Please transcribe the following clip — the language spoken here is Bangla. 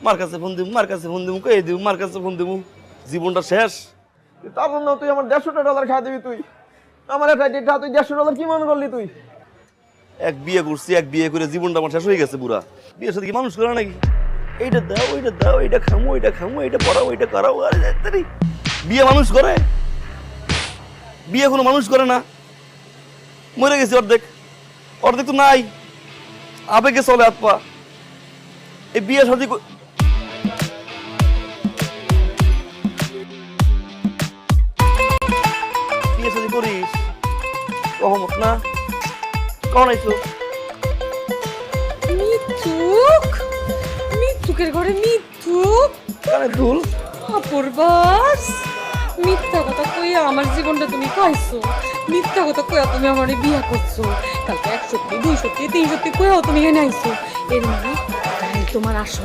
মার কাছে ফোন দিব, মার কাছে ফোন দিব, কে দিব, মার কাছে ফোন দিব, জীবনটা শেষ। তার জন্য তুই আমার $150 খাওয়া দিবি? তুই আমার একটা তুই $150 কি মনে করলি তুই? এক বিয়ে করছি, এক বিয়ে করে জীবনটা আমার শেষ হয়ে গেছে পুরা। বিয়ের সাথে কি মানুষ করে নাকি? এইটা দাও, ওইটা দাও, এইটা খামো, ওইটা খামো, এইটা পড়াও, ওইটা করাও। আরে তাড়াতাড়ি বিয়ে মানুষ করে? বিয়ে কোনো মানুষ করে না। মরে গেছি অর্ধেক, অর্ধেক তো নাই। আবেগে চলে হাত পা। এই বিয়ে শাদী বিয়ে শাদী করিস কহমত না? কখন আইছো? মিথ্যুক, মিথ্যুকের ঘরে মিথ্যুক, কানে দুল। অপূর্বাস, মিথ্যা কথা কইয়া আমার জীবনটা তুমি খাইছো। মিথ্যা কথা কইয়া তুমি আমার বিয়া করছো। কালকে 1 সত্যি 2 সত্যি 3 সত্যি কইয়াও তুমি এনে আইছো। এর মানে তোমার আসল